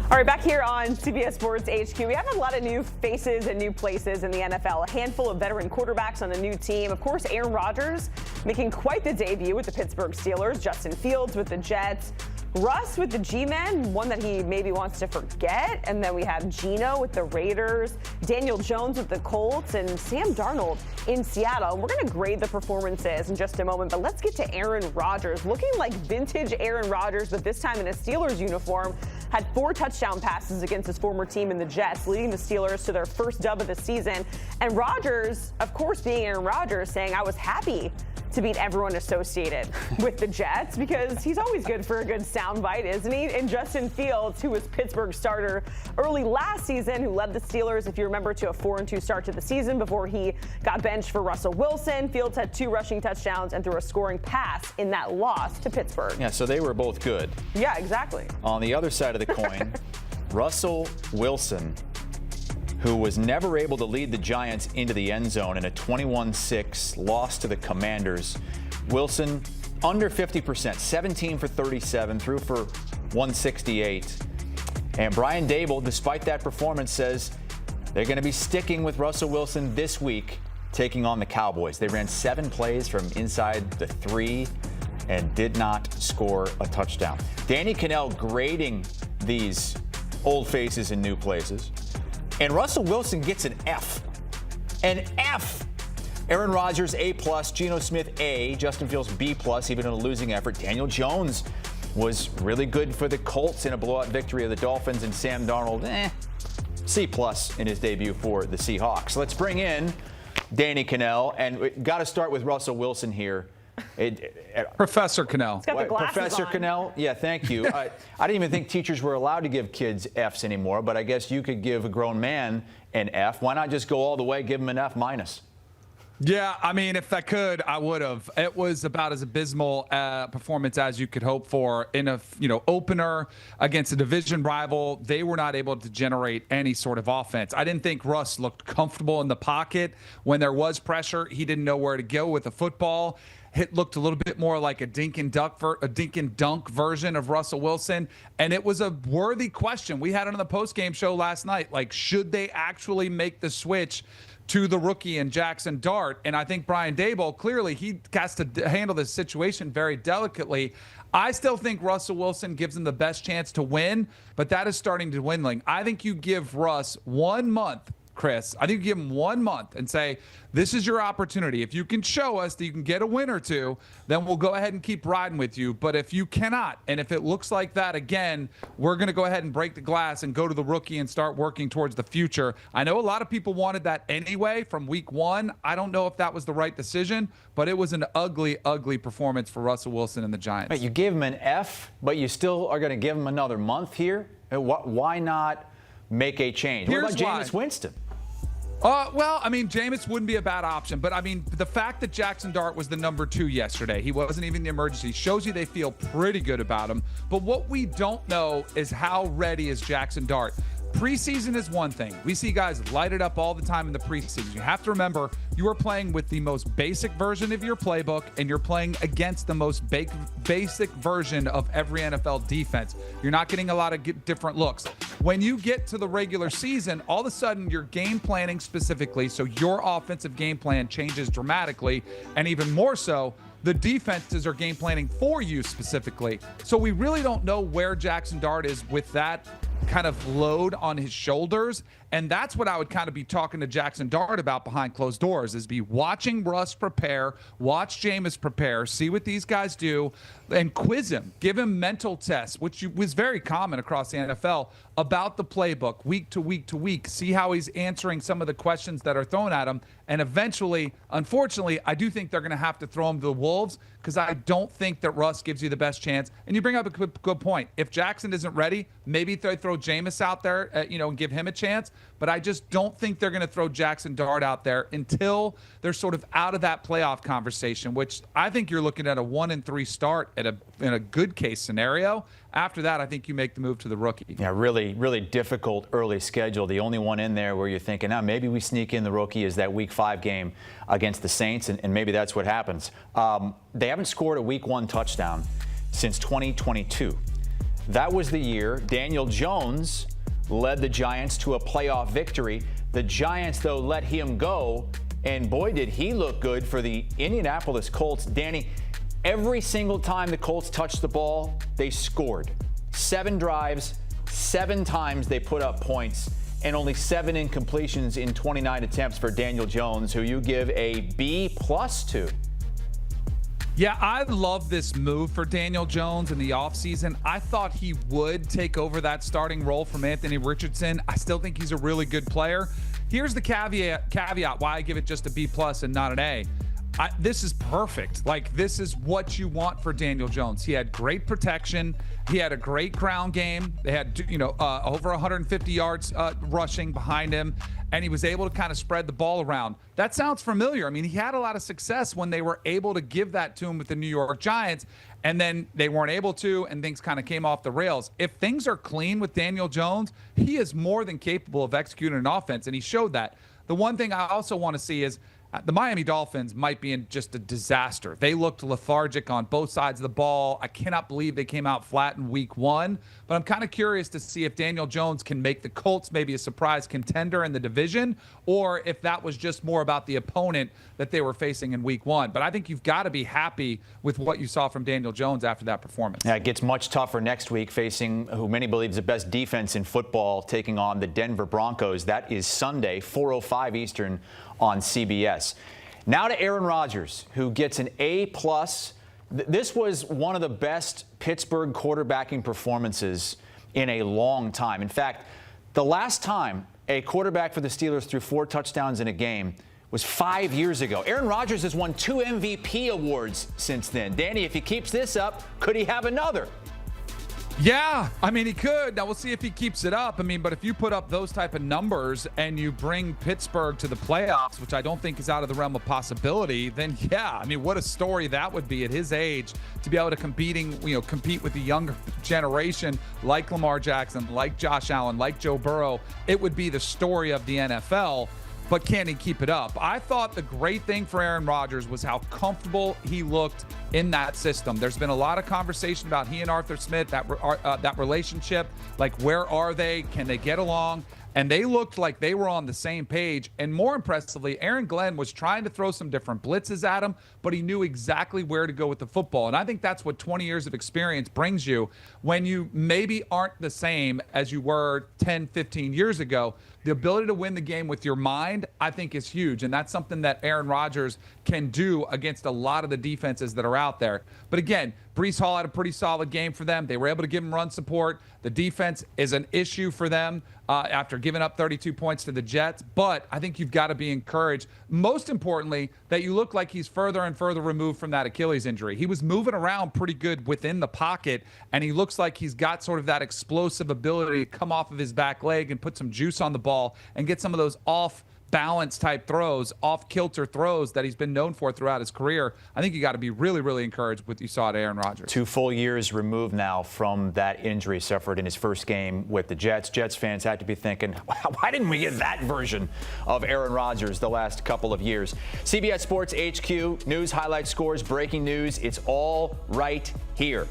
All right, back here on CBS Sports HQ, we have a lot of new faces and new places in the NFL. A handful of veteran quarterbacks on a new team. Of course, Aaron Rodgers making quite the debut with the Pittsburgh Steelers. Justin Fields with the Jets. Russ with the G-Men, one that he maybe wants to forget. And then we have Geno with the Raiders, Daniel Jones with the Colts, and Sam Darnold in Seattle. We're going to grade the performances in just a moment, but let's get to Aaron Rodgers. Looking like vintage Aaron Rodgers, but this time in a Steelers uniform. Had 4 touchdown passes against his former team in the Jets, leading the Steelers to their first dub of the season. And Rodgers, of course, being Aaron Rodgers, saying, I was happy to beat everyone associated with the Jets, because he's always good for a good soundbite, isn't he? And Justin Fields, who was Pittsburgh's starter early last season, who led the Steelers, if you remember, to a 4-2 start to the season before he got benched for Russell Wilson. Fields had 2 rushing touchdowns and threw a scoring pass in that loss to Pittsburgh. Yeah, so they were both good. Yeah, exactly. On the other side of the coin, Russell Wilson, who was never able to lead the Giants into the end zone in a 21-6 loss to the Commanders. Wilson, under 50%, 17 for 37, threw for 168. And Brian Daboll, despite that performance, says they're going to be sticking with Russell Wilson this week, taking on the Cowboys. They ran 7 plays from inside the 3 and did not score a touchdown. Danny Kanell grading these old faces in new places. And Russell Wilson gets an F. An F. Aaron Rodgers, A+, Geno Smith, A, Justin Fields, B+, even in a losing effort. Daniel Jones was really good for the Colts in a blowout victory of the Dolphins, and Sam Darnold, C+ in his debut for the Seahawks. Let's bring in Danny Kanell, and we got to start with Russell Wilson here. Professor Kanell. Professor on. Kanell, yeah, thank you. I didn't even think teachers were allowed to give kids Fs anymore, but I guess you could give a grown man an F. Why not just go all the way, give him an F-? Yeah, I mean, if I could, I would have. It was about as abysmal performance as you could hope for in a opener against a division rival. They were not able to generate any sort of offense. I didn't think Russ looked comfortable in the pocket when there was pressure. He didn't know where to go with the football. It looked a little bit more like a dink and dunk version of Russell Wilson, and it was a worthy question. We had it on the postgame show last night. Like, should they actually make the switch to the rookie and Jackson Dart? And I think Brian Daboll, clearly he has to handle this situation very delicately. I still think Russell Wilson gives him the best chance to win, but that is starting to dwindling. I think you give Russ 1 month, Chris. I think you give him 1 month and say, this is your opportunity. If you can show us that you can get a win or two, then we'll go ahead and keep riding with you. But if you cannot, and if it looks like that again, we're going to go ahead and break the glass and go to the rookie and start working towards the future. I know a lot of people wanted that anyway from week 1. I don't know if that was the right decision, but it was an ugly, ugly performance for Russell Wilson and the Giants. Wait, you give him an F, but you still are going to give him another month here? Why not make a change? Here's what about Jameis Winston? Well, I mean, Jameis wouldn't be a bad option, but I mean, the fact that Jackson Dart was the number 2 yesterday, he wasn't even the emergency, shows you they feel pretty good about him. But what we don't know is how ready is Jackson Dart. Preseason is one thing. We see guys light it up all the time in the preseason. You have to remember, you are playing with the most basic version of your playbook, and you're playing against the most basic version of every NFL defense. You're not getting a lot of different looks. When you get to the regular season, all of a sudden you're game planning specifically, so your offensive game plan changes dramatically, and even more so, the defenses are game planning for you specifically. So we really don't know where Jackson Dart is with that kind of load on his shoulders. And that's what I would kind of be talking to Jackson Dart about behind closed doors, is be watching Russ prepare, watch Jameis prepare, see what these guys do, and quiz him. Give him mental tests, which was very common across the NFL, about the playbook week to week to week. See how he's answering some of the questions that are thrown at him. And eventually, unfortunately, I do think they're going to have to throw him to the Wolves, because I don't think that Russ gives you the best chance. And you bring up a good point. If Jackson isn't ready, maybe they throw Jameis out there, and give him a chance. But I just don't think they're going to throw Jackson Dart out there until they're sort of out of that playoff conversation, which I think you're looking at a 1-3 start in a good case scenario. After that, I think you make the move to the rookie. Yeah, really, really difficult early schedule. The only one in there where you're thinking, maybe we sneak in the rookie is that Week 5 game against the Saints, and maybe that's what happens. They haven't scored a Week 1 touchdown since 2022. That was the year Daniel Jones led the Giants to a playoff victory. The Giants, though, let him go, and boy, did he look good for the Indianapolis Colts. Danny, every single time the Colts touched the ball, they scored. 7 drives, 7 times they put up points, and only 7 incompletions in 29 attempts for Daniel Jones, who you give a B+ to. Yeah, I love this move for Daniel Jones in the offseason. I thought he would take over that starting role from Anthony Richardson. I still think he's a really good player. Here's the caveat why I give it just a B+ and not an A. This is perfect. Like, this is what you want for Daniel Jones. He had great protection. He had a great ground game. They had, over 150 yards rushing behind him, and he was able to kind of spread the ball around. That sounds familiar. I mean, he had a lot of success when they were able to give that to him with the New York Giants, and then they weren't able to, and things kind of came off the rails. If things are clean with Daniel Jones, he is more than capable of executing an offense, and he showed that. The one thing I also want to see is the Miami Dolphins might be in just a disaster. They looked lethargic on both sides of the ball. I cannot believe they came out flat in week 1. But I'm kind of curious to see if Daniel Jones can make the Colts maybe a surprise contender in the division, or if that was just more about the opponent that they were facing in week 1. But I think you've got to be happy with what you saw from Daniel Jones after that performance. Yeah, it gets much tougher next week, facing who many believe is the best defense in football, taking on the Denver Broncos. That is Sunday, 4:05 Eastern on CBS. Now to Aaron Rodgers, who gets an A+. This was one of the best Pittsburgh quarterbacking performances in a long time. In fact, the last time a quarterback for the Steelers threw 4 touchdowns in a game was 5 years ago. Aaron Rodgers has won 2 MVP awards since then. Danny, if he keeps this up, could he have another? Yeah, I mean, he could. Now, we'll see if he keeps it up. I mean, but if you put up those type of numbers and you bring Pittsburgh to the playoffs, which I don't think is out of the realm of possibility, then yeah, I mean, what a story that would be at his age to be able to compete with the younger generation like Lamar Jackson, like Josh Allen, like Joe Burrow. It would be the story of the NFL. But can he keep it up? I thought the great thing for Aaron Rodgers was how comfortable he looked in that system. There's been a lot of conversation about he and Arthur Smith, that relationship. Like, where are they? Can they get along? And they looked like they were on the same page. And more impressively, Aaron Glenn was trying to throw some different blitzes at him, but he knew exactly where to go with the football. And I think that's what 20 years of experience brings you when you maybe aren't the same as you were 10, 15 years ago. The ability to win the game with your mind, I think, is huge. And that's something that Aaron Rodgers can do against a lot of the defenses that are out there. But again, Breece Hall had a pretty solid game for them. They were able to give him run support. The defense is an issue for them after giving up 32 points to the Jets. But I think you've got to be encouraged, most importantly, that you look like he's further and further removed from that Achilles injury. He was moving around pretty good within the pocket, and he looks like he's got sort of that explosive ability to come off of his back leg and put some juice on the ball and get some of those off-balance type throws, off-kilter throws that he's been known for throughout his career. I think you got to be really, really encouraged with what you saw at Aaron Rodgers. 2 full years removed now from that injury suffered in his first game with the Jets. Jets fans had to be thinking, why didn't we get that version of Aaron Rodgers the last couple of years? CBS Sports HQ, news, highlights, scores, breaking news. It's all right here.